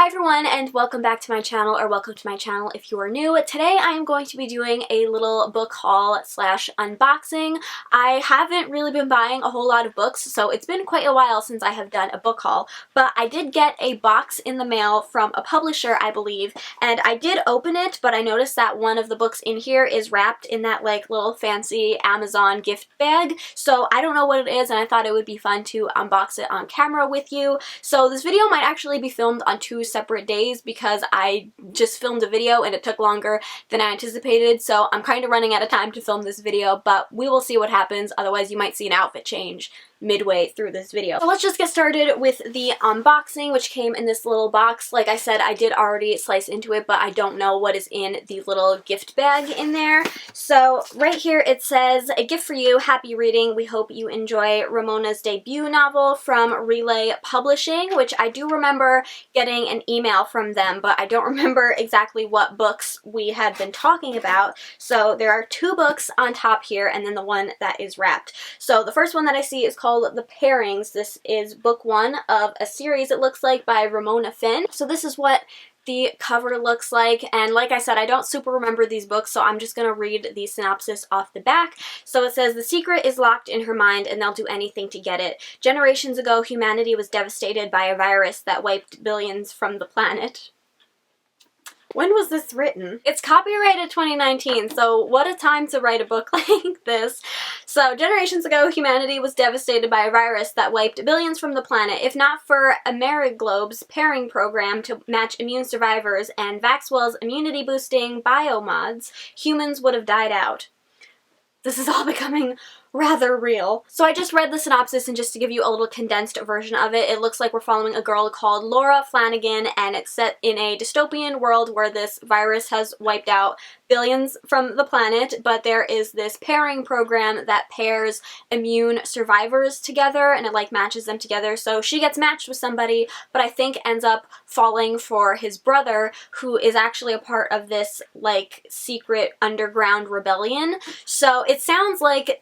everyone, and welcome back to my channel, or welcome to my channel if you are new. Today I am going to be doing a little book haul slash unboxing. I haven't really been buying a whole lot of books, so it's been quite a while since I have done a book haul, but I did get a box in the mail from a publisher, I believe, and I did open it, but I noticed that one of the books in here is wrapped in that like little fancy Amazon gift bag, so I don't know what it is, and I thought it would be fun to unbox it on camera with you. So this video might actually be filmed on two separate days because I just filmed a video and it took longer than I anticipated, so I'm kind of running out of time to film this video, but we will see what happens. Otherwise you might see an outfit change midway through this video. So let's just get started with the unboxing, which came in this little box. Like I said, I did already slice into it, but I don't know what is in the little gift bag in there. So right here it says, "A gift for you, happy reading. We hope you enjoy Ramona's debut novel from Relay Publishing," which I do remember getting an email from them, but I don't remember exactly what books we had been talking about. So there are two books on top here and then the one that is wrapped. So the first one that I see is called The Pairings. This is book one of a series, it looks like, by Ramona Finn. So this is what the cover looks like, and like I said, I don't super remember these books, so I'm just gonna read the synopsis off the back. So it says, "The secret is locked in her mind and they'll do anything to get it. Generations ago, humanity was devastated by a virus that wiped billions from the planet." When was this written? It's copyrighted 2019, so what a time to write a book like this. So, generations ago, humanity was devastated by a virus that wiped billions from the planet. If not for Ameriglobe's pairing program to match immune survivors and Vaxwell's immunity-boosting biomods, humans would have died out. This is all becoming rather real. So I just read the synopsis, and just to give you a little condensed version of it, it looks like we're following a girl called Laura Flanagan, and it's set in a dystopian world where this virus has wiped out billions from the planet, but there is this pairing program that pairs immune survivors together, and it like matches them together. So she gets matched with somebody, but I think ends up falling for his brother, who is actually a part of this like secret underground rebellion. So it sounds like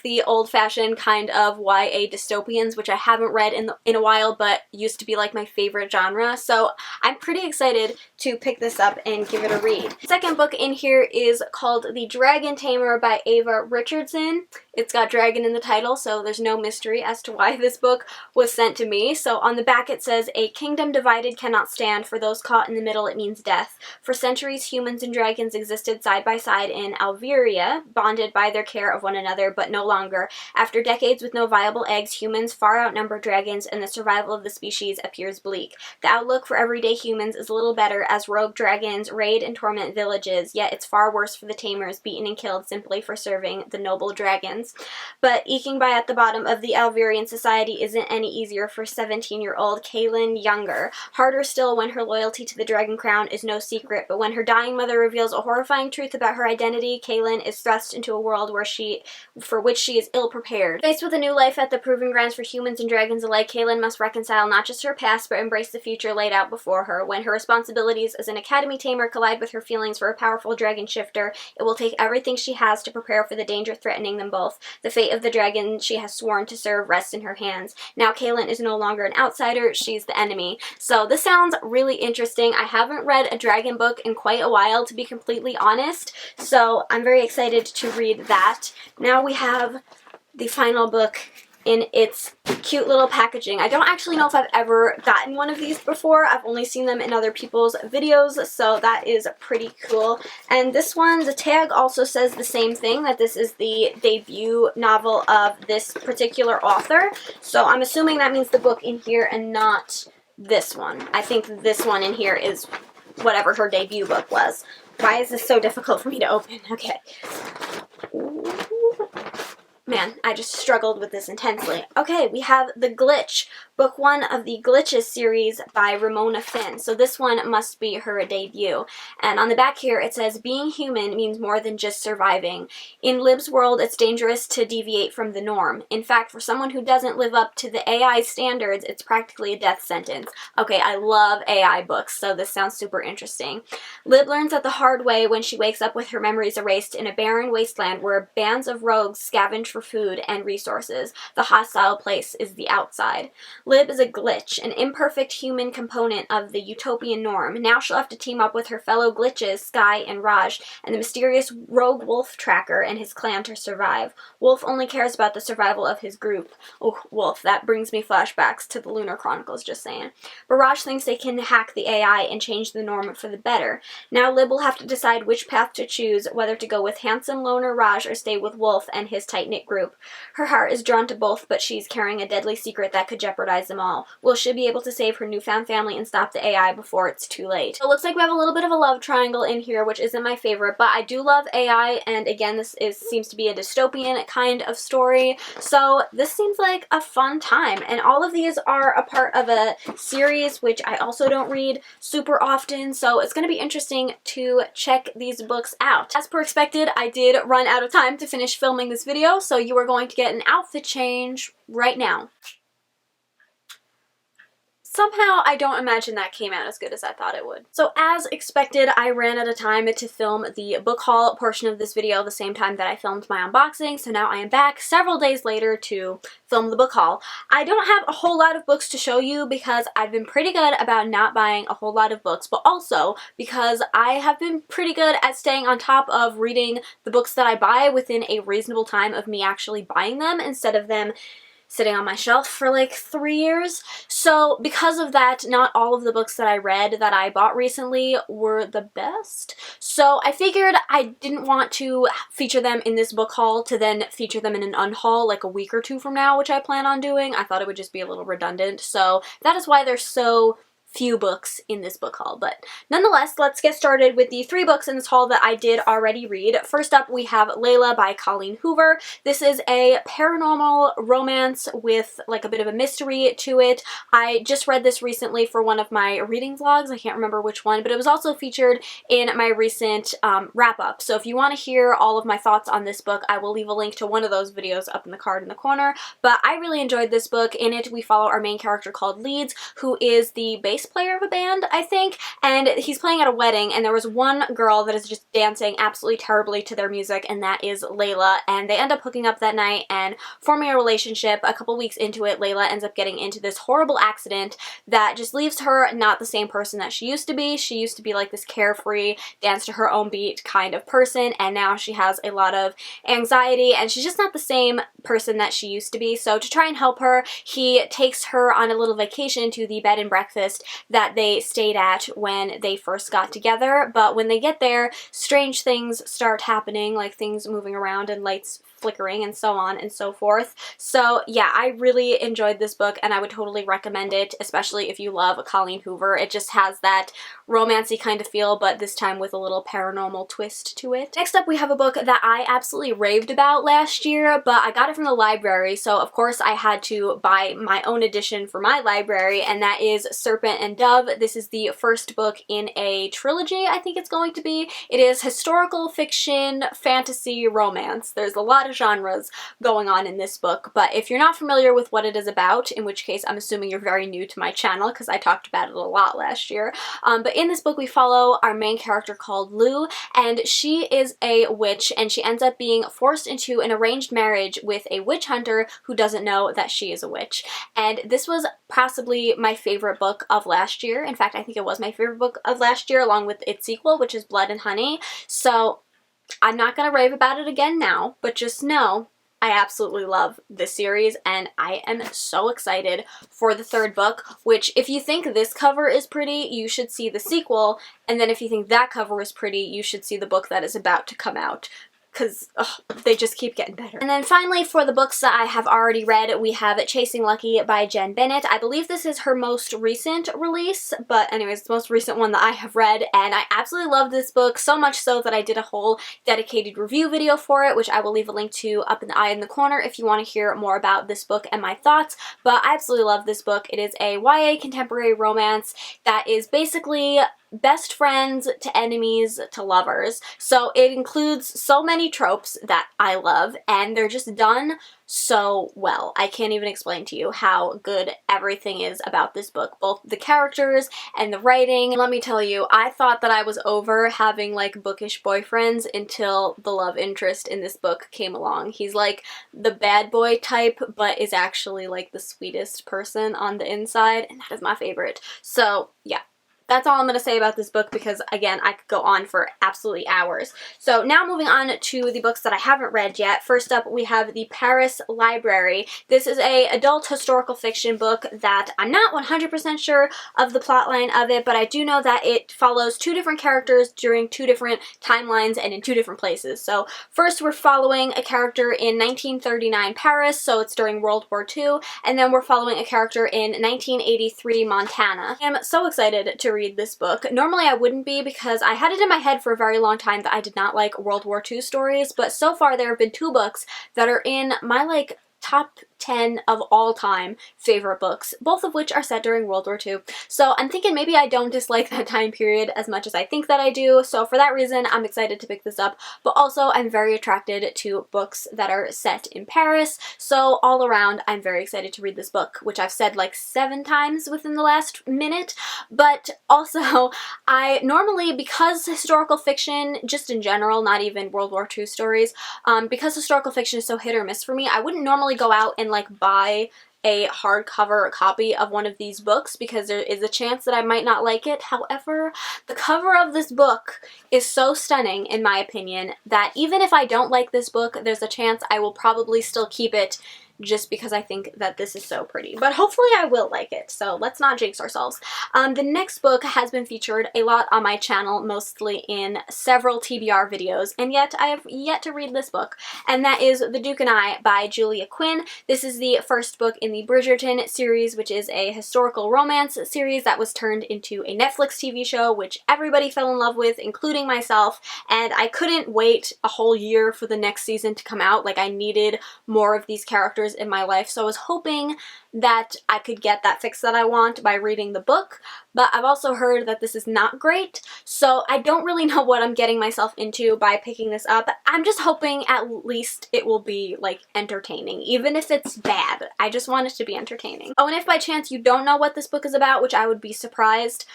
the old-fashioned kind of YA dystopians, which I haven't read in a while, but used to be like my favorite genre. So I'm pretty excited to pick this up and give it a read. The second book in here is called The Dragon Tamer by Ava Richardson. It's got dragon in the title, so there's no mystery as to why this book was sent to me. So on the back it says, "A kingdom divided cannot stand. For those caught in the middle, it means death. For centuries, humans and dragons existed side by side in Alveria, bonded by their care of one another, but no longer. After decades with no viable eggs, humans far outnumber dragons, and the survival of the species appears bleak. The outlook for everyday humans is a little better as rogue dragons raid and torment villages, yet it's far worse for the tamers, beaten and killed simply for serving the noble dragons. But eking by at the bottom of the Alverian society isn't any easier for 17-year-old Kaylin Younger. Harder still when her loyalty to the Dragon Crown is no secret, but when her dying mother reveals a horrifying truth about her identity, Kaylin is thrust into a world for which she is ill-prepared. Faced with a new life at the proving grounds for humans and dragons alike, Kaylin must reconcile not just her past, but embrace the future laid out before her. When her responsibilities as an academy tamer collide with her feelings for a powerful dragon shifter, it will take everything she has to prepare for the danger threatening them both. The fate of the dragon she has sworn to serve rests in her hands. Now Kaylin is no longer an outsider, she's the enemy." So this sounds really interesting. I haven't read a dragon book in quite a while, to be completely honest, so I'm very excited to read that. Now we have the final book in its cute little packaging. I don't actually know if I've ever gotten one of these before. I've only seen them in other people's videos, so that is pretty cool. And this one, the tag also says the same thing, that this is the debut novel of this particular author. So I'm assuming that means the book in here and not this one. I think this one in here is whatever her debut book was. Why is this so difficult for me to open? Okay. Ooh. Man, I just struggled with this intensely. Okay, we have The Glitch, book one of the Glitches series by Ramona Finn. So this one must be her debut. And on the back here it says, "Being human means more than just surviving. In Lib's world, it's dangerous to deviate from the norm. In fact, for someone who doesn't live up to the AI standards, it's practically a death sentence." Okay, I love AI books, so this sounds super interesting. Lib learns that the hard way when she wakes up with her memories erased in a barren wasteland where bands of rogues scavenge for for food and resources. The hostile place is the outside. Lib is a glitch, an imperfect human component of the utopian norm. Now she'll have to team up with her fellow glitches, Sky and Raj, and the mysterious rogue wolf tracker and his clan to survive. Wolf only cares about the survival of his group. Oh, Wolf, that brings me flashbacks to the Lunar Chronicles, just saying. But Raj thinks they can hack the AI and change the norm for the better. Now Lib will have to decide which path to choose, whether to go with handsome loner Raj or stay with Wolf and his tight-knit group. Her heart is drawn to both, but she's carrying a deadly secret that could jeopardize them all. Will she be able to save her newfound family and stop the AI before it's too late? So it looks like we have a little bit of a love triangle in here, which isn't my favorite, but I do love AI, and again, this seems to be a dystopian kind of story, so this seems like a fun time. And all of these are a part of a series which I also don't read super often, so it's going to be interesting to check these books out. As per expected, I did run out of time to finish filming this video, so you are going to get an outfit change right now. Somehow, I don't imagine that came out as good as I thought it would. So as expected, I ran out of time to film the book haul portion of this video the same time that I filmed my unboxing, so now I am back several days later to film the book haul. I don't have a whole lot of books to show you because I've been pretty good about not buying a whole lot of books, but also because I have been pretty good at staying on top of reading the books that I buy within a reasonable time of me actually buying them instead of them sitting on my shelf for like 3 years. So because of that, not all of the books that I read that I bought recently were the best. So I figured I didn't want to feature them in this book haul to then feature them in an unhaul like a week or two from now, which I plan on doing. I thought it would just be a little redundant. So that is why there's so few books in this book haul. But nonetheless, let's get started with the 3 books in this haul that I did already read. First up, we have Layla by Colleen Hoover. This is a paranormal romance with like a bit of a mystery to it. I just read this recently for one of my reading vlogs. I can't remember which one, but it was also featured in my recent wrap-up. So if you want to hear all of my thoughts on this book, I will leave a link to one of those videos up in the card in the corner. But I really enjoyed this book. In it, we follow our main character called Leeds, who is the bass player of a band, I think, and he's playing at a wedding, and there was one girl that is just dancing absolutely terribly to their music, and that is Layla, and they end up hooking up that night and forming a relationship. A couple weeks into it, Layla ends up getting into this horrible accident that just leaves her not the same person that she used to be. She used to be like this carefree, dance to her own beat kind of person, and now she has a lot of anxiety, and she's just not the same person that she used to be. So to try and help her, he takes her on a little vacation to the bed and breakfast that they stayed at when they first got together. But when they get there, strange things start happening, like things moving around and lights flickering and so on and so forth. So yeah, I really enjoyed this book, and I would totally recommend it, especially if you love Colleen Hoover. It just has that romancy kind of feel, but this time with a little paranormal twist to it. Next up, we have a book that I absolutely raved about last year, but I got it from the library, so of course I had to buy my own edition for my library, and that is Serpent and Dove. This is the first book in a trilogy, I think it's going to be. It is historical fiction, fantasy, romance. There's a lot of genres going on in this book, but if you're not familiar with what it is about, in which case I'm assuming you're very new to my channel because I talked about it a lot last year, but in this book we follow our main character called Lou, and she is a witch, and she ends up being forced into an arranged marriage with a witch hunter who doesn't know that she is a witch. And this was possibly my favorite book of last year. In fact, I think it was my favorite book of last year, along with its sequel, which is Blood and Honey. So I'm not going to rave about it again now, but just know I absolutely love this series, and I am so excited for the 3rd book, which if you think this cover is pretty, you should see the sequel, and then if you think that cover is pretty, you should see the book that is about to come out, because they just keep getting better. And then finally, for the books that I have already read, we have Chasing Lucky by Jen Bennett. I believe this is her most recent release, but anyways, the most recent one that I have read, and I absolutely love this book, so much so that I did a whole dedicated review video for it, which I will leave a link to up in the eye in the corner if you want to hear more about this book and my thoughts. But I absolutely love this book. It is a YA contemporary romance that is basically best friends to enemies to lovers. So it includes so many tropes that I love, and they're just done so well. I can't even explain to you how good everything is about this book, both the characters and the writing. And let me tell you, I thought that I was over having like bookish boyfriends until the love interest in this book came along. He's like the bad boy type, but is actually like the sweetest person on the inside, and that is my favorite. So yeah. That's all I'm going to say about this book because, again, I could go on for absolutely hours. So now moving on to the books that I haven't read yet. First up, we have The Paris Library. This is a adult historical fiction book that I'm not 100% sure of the plotline of it, but I do know that it follows two different characters during two different timelines and in two different places. So first we're following a character in 1939 Paris, so it's during World War II, and then we're following a character in 1983 Montana. I'm so excited to read this book. Normally I wouldn't be because I had it in my head for a very long time that I did not like World War II stories, but so far there have been two books that are in my like top 10 of all time favorite books, both of which are set during World War II. So I'm thinking maybe I don't dislike that time period as much as I think that I do. So for that reason, I'm excited to pick this up. But also I'm very attracted to books that are set in Paris. So all around, I'm very excited to read this book, which I've said like 7 times within the last minute. But also, I normally, because historical fiction, just in general, not even World War II stories, because historical fiction is so hit or miss for me, I wouldn't normally go out and like buy a hardcover copy of one of these books because there is a chance that I might not like it. However, the cover of this book is so stunning, in my opinion, that even if I don't like this book, there's a chance I will probably still keep it just because I think that this is so pretty. But hopefully I will like it, so let's not jinx ourselves. The next book has been featured a lot on my channel, mostly in several TBR videos, and yet I have yet to read this book, and that is The Duke and I by Julia Quinn. This is the first book in the Bridgerton series, which is a historical romance series that was turned into a Netflix TV show, which everybody fell in love with, including myself, and I couldn't wait a whole year for the next season to come out. Like, I needed more of these characters in my life, so I was hoping that I could get that fix that I want by reading the book, but I've also heard that this is not great, so I don't really know what I'm getting myself into by picking this up. I'm just hoping at least it will be, like, entertaining, even if it's bad. I just want it to be entertaining. Oh, and if by chance you don't know what this book is about, which I would be surprised,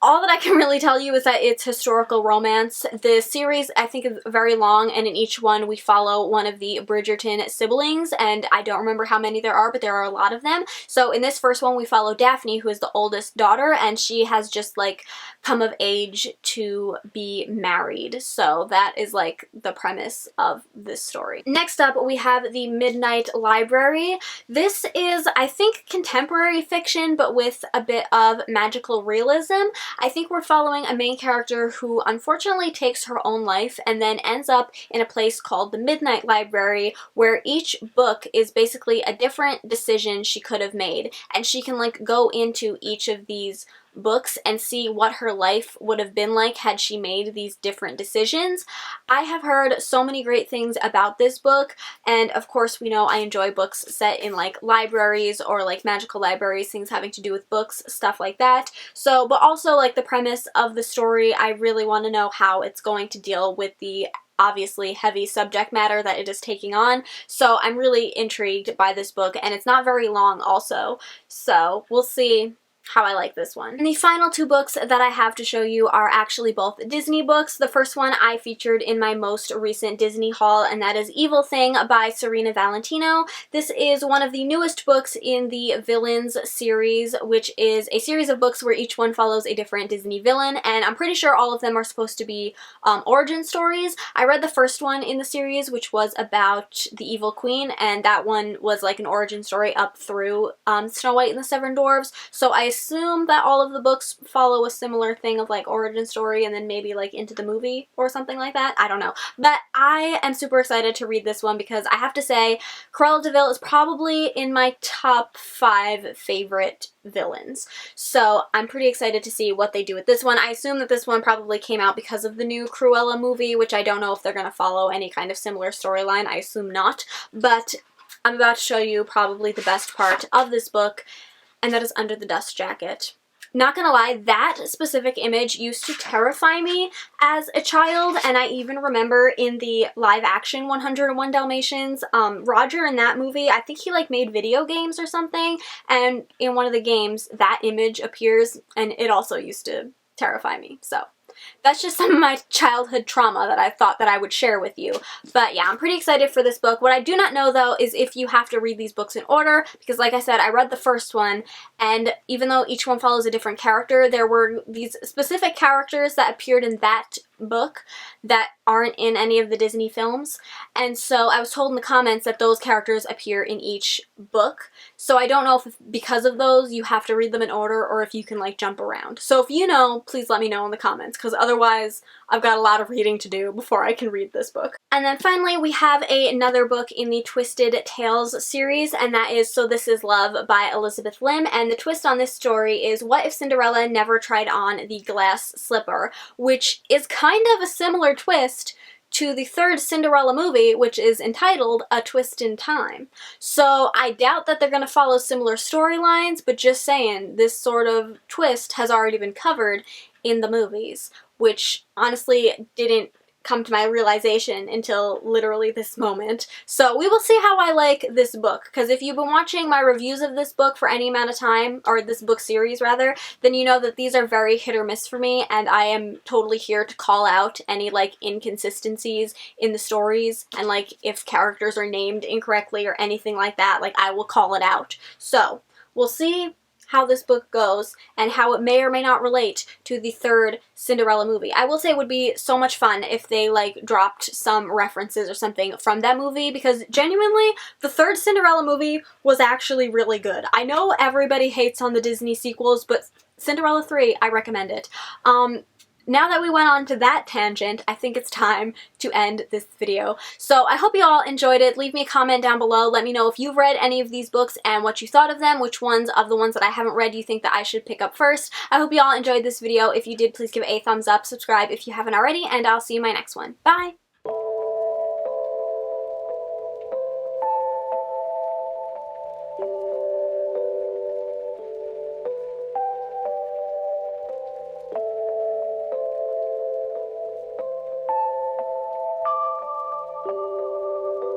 all that I can really tell you is that it's historical romance. The series, I think, is very long, and in each one we follow one of the Bridgerton siblings, and I don't remember how many there are, but there are a lot of them. So in this first one we follow Daphne, who is the oldest daughter, and she has just, like, come of age to be married. So that is, like, the premise of this story. Next up, we have The Midnight Library. This is, I think, contemporary fiction, but with a bit of magical realism. I think we're following a main character who unfortunately takes her own life and then ends up in a place called the Midnight Library, where each book is basically a different decision she could have made, and she can like go into each of these books and see what her life would have been like had she made these different decisions. I have heard so many great things about this book, and of course we know I enjoy books set in like libraries or like magical libraries, things having to do with books, stuff like that. So, but also like the premise of the story, I really want to know how it's going to deal with the obviously heavy subject matter that it is taking on. So I'm really intrigued by this book, and it's not very long also, so we'll see how I like this one. And the final two books that I have to show you are actually both Disney books. The first one I featured in my most recent Disney haul, and that is Evil Thing by Serena Valentino. This is one of the newest books in the Villains series, which is a series of books where each one follows a different Disney villain, and I'm pretty sure all of them are supposed to be origin stories. I read the first one in the series, which was about the Evil Queen, and that one was like an origin story up through Snow White and the Seven Dwarfs, so I assume that all of the books follow a similar thing of like origin story and then maybe like into the movie or something like that. I don't know. But I am super excited to read this one because I have to say Cruella de Vil is probably in my top 5 favorite villains. So I'm pretty excited to see what they do with this one. I assume that this one probably came out because of the new Cruella movie, which I don't know if they're going to follow any kind of similar storyline. I assume not. But I'm about to show you probably the best part of this book, and that is Under the Dust Jacket. Not gonna lie, that specific image used to terrify me as a child, and I even remember in the live action 101 Dalmatians, Roger in that movie, I think he like made video games or something, and in one of the games that image appears, and it also used to terrify me. So that's just some of my childhood trauma that I thought that I would share with you. But yeah, I'm pretty excited for this book. What I do not know though is if you have to read these books in order, because like I said, I read the first one, and even though each one follows a different character, there were these specific characters that appeared in that book that aren't in any of the Disney films, and so I was told in the comments that those characters appear in each book, so I don't know if because of those you have to read them in order or if you can like jump around. So if you know, please let me know in the comments, because otherwise I've got a lot of reading to do before I can read this book. And then finally we have another book in the Twisted Tales series, and that is So This Is Love by Elizabeth Lim, and the twist on this story is what if Cinderella never tried on the glass slipper, which is kind of a similar twist to the third Cinderella movie, which is entitled A Twist in Time. So I doubt that they're going to follow similar storylines, but just saying, this sort of twist has already been covered in the movies, which honestly didn't come to my realization until literally this moment. So we will see how I like this book, because if you've been watching my reviews of this book for any amount of time, or this book series rather, then you know that these are very hit or miss for me, and I am totally here to call out any like inconsistencies in the stories, and like if characters are named incorrectly or anything like that, like I will call it out. So we'll see how this book goes and how it may or may not relate to the third Cinderella movie. I will say it would be so much fun if they like dropped some references or something from that movie, because genuinely the third Cinderella movie was actually really good. I know everybody hates on the Disney sequels, but Cinderella 3, I recommend it. Now that we went on to that tangent, I think it's time to end this video. So I hope you all enjoyed it. Leave me a comment down below. Let me know if you've read any of these books and what you thought of them, which ones of the ones that I haven't read you think that I should pick up first. I hope you all enjoyed this video. If you did, please give it a thumbs up, subscribe if you haven't already, and I'll see you in my next one. Bye!